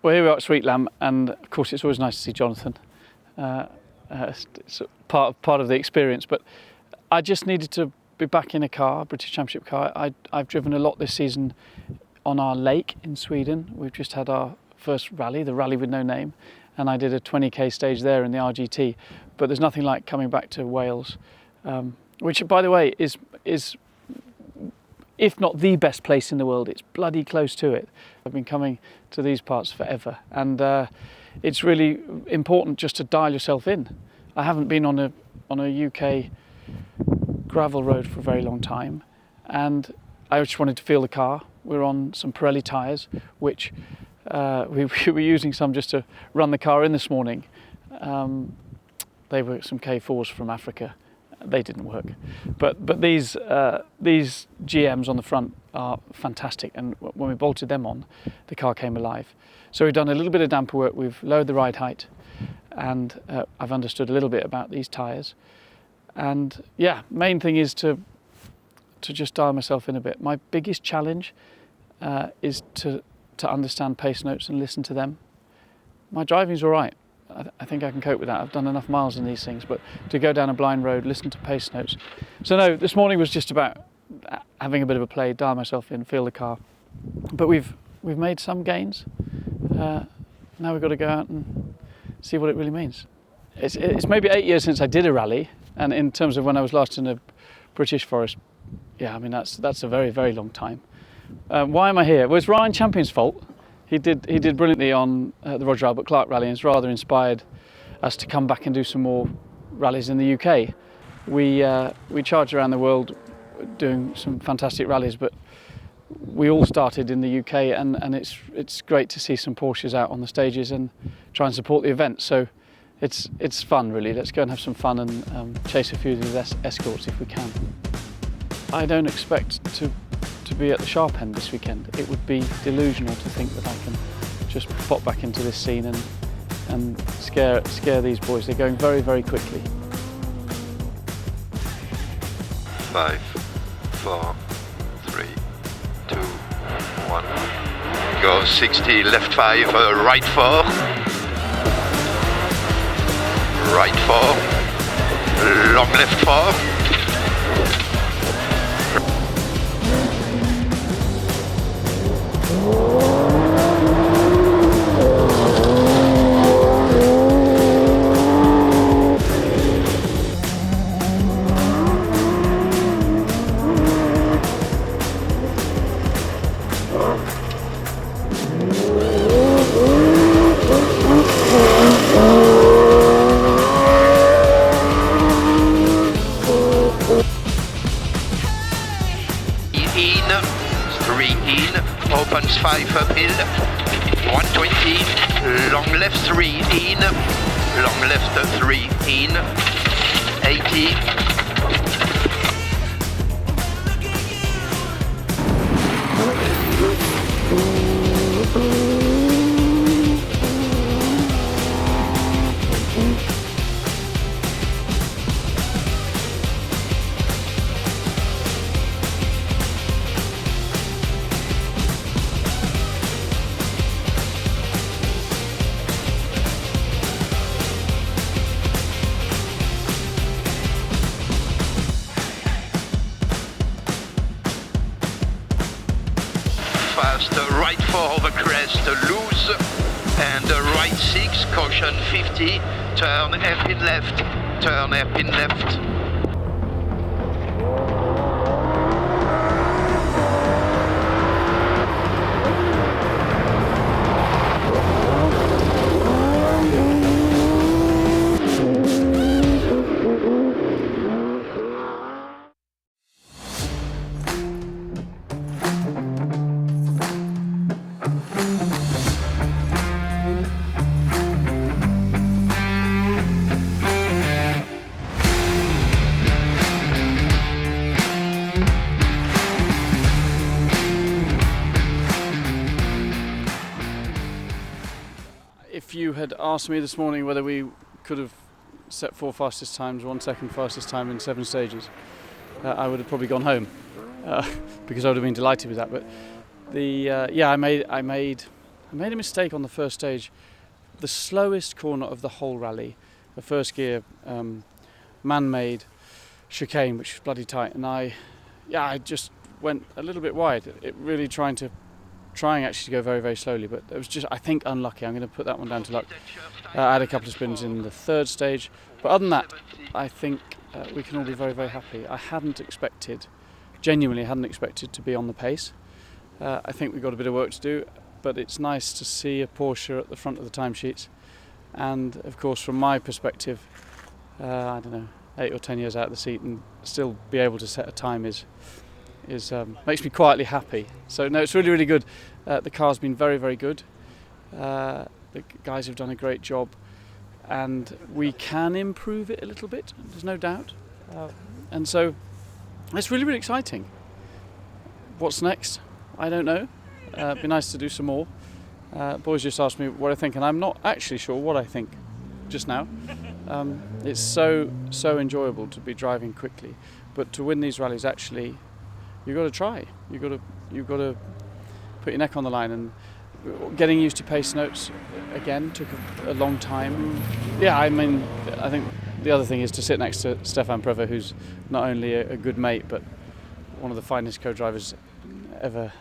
Well, here we are at Sweetlamb, and of course it's always nice to see Jonathan. It's part of the experience, but I just needed to be back in a car, a British Championship car. I've driven a lot this season on our lake in Sweden. We've just had our first rally, the Rally with No Name, and I did a 20k stage there in the RGT. But there's nothing like coming back to Wales, which, by the way, is if not the best place in the world, it's bloody close to it. I've been coming to these parts forever, and it's really important just to dial yourself in. I haven't been on a UK gravel road for a very long time, and I just wanted to feel the car. We're on some Pirelli tyres, which we were using some just to run the car in this morning. They were some K4s from Africa. They didn't work, but these GMs on the front are fantastic, and when we bolted them on, the car came alive. So we've done a little bit of damper work, we've lowered the ride height, and I've understood a little bit about these tyres. And yeah, main thing is to just dial myself in a bit. My biggest challenge is to understand pace notes and listen to them. My driving's all right. I think I can cope with that. I've done enough miles in these things, but to go down a blind road, listen to pace notes. So no, this morning was just about having a bit of a play, dial myself in, feel the car. But we've made some gains. Now we've got to go out and see what it really means. It's maybe 8 years since I did a rally, and in terms of when I was last in a British forest, yeah, I mean that's a very, very long time. Why am I here? Well, it's Ryan Champion's fault. He did brilliantly on the Roger Albert Clark rally, and it's rather inspired us to come back and do some more rallies in the UK. We charge around the world doing some fantastic rallies, but we all started in the UK, and it's great to see some Porsches out on the stages and try and support the event. So it's fun, really. Let's go and have some fun and chase a few of these escorts if we can. I don't expect to be at the sharp end this weekend. It would be delusional to think that I can just pop back into this scene and scare these boys. They're going very, very quickly. 5, 4, 3, 2, 1. Go 60, left 5, right 4. Right 4. Long left 4. Opens 5 uphill, 120, long left 3 in, long left 3 in, 80. Fast, right 4 over crest, loose, and right 6, caution 50, turn hairpin left, turn hairpin left. If you had asked me this morning whether we could have set 4 fastest times, 1 second fastest time in 7 stages, I would have probably gone home because I would have been delighted with that. But I made I made a mistake on the first stage, the slowest corner of the whole rally, the first gear, man-made chicane, which was bloody tight, and I just went a little bit wide. It really trying actually to go very, very slowly, but it was just, I think, unlucky. I'm going to put that one down to luck. I had a couple of spins in the third stage, but other than that, I think we can all be very, very happy. I genuinely hadn't expected to be on the pace. I think we've got a bit of work to do, but it's nice to see a Porsche at the front of the timesheets. And of course, from my perspective, I don't know, 8 or 10 years out of the seat and still be able to set a time is makes me quietly happy. So no, it's really, really good. The car's been very, very good. The guys have done a great job, and we can improve it a little bit, there's no doubt. And so it's really, really exciting. What's next? I don't know. It'd be nice to do some more. Boys just asked me what I think, and I'm not actually sure what I think just now. It's so enjoyable to be driving quickly, but to win these rallies, actually, you've got to try. You've got to put your neck on the line, and getting used to pace notes again took a long time. Yeah, I mean, I think the other thing is to sit next to Stefan Preva, who's not only a good mate, but one of the finest co-drivers ever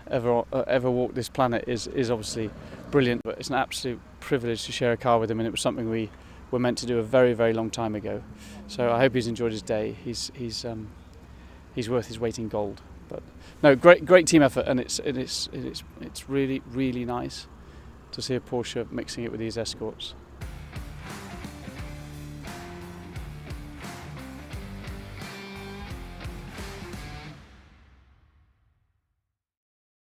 walked this planet. Is obviously brilliant, but it's an absolute privilege to share a car with him, and it was something we were meant to do a very, very long time ago. So I hope he's enjoyed his day. He's worth his weight in gold. But no, great team effort, and it's really, really nice to see a Porsche mixing it with these Escorts.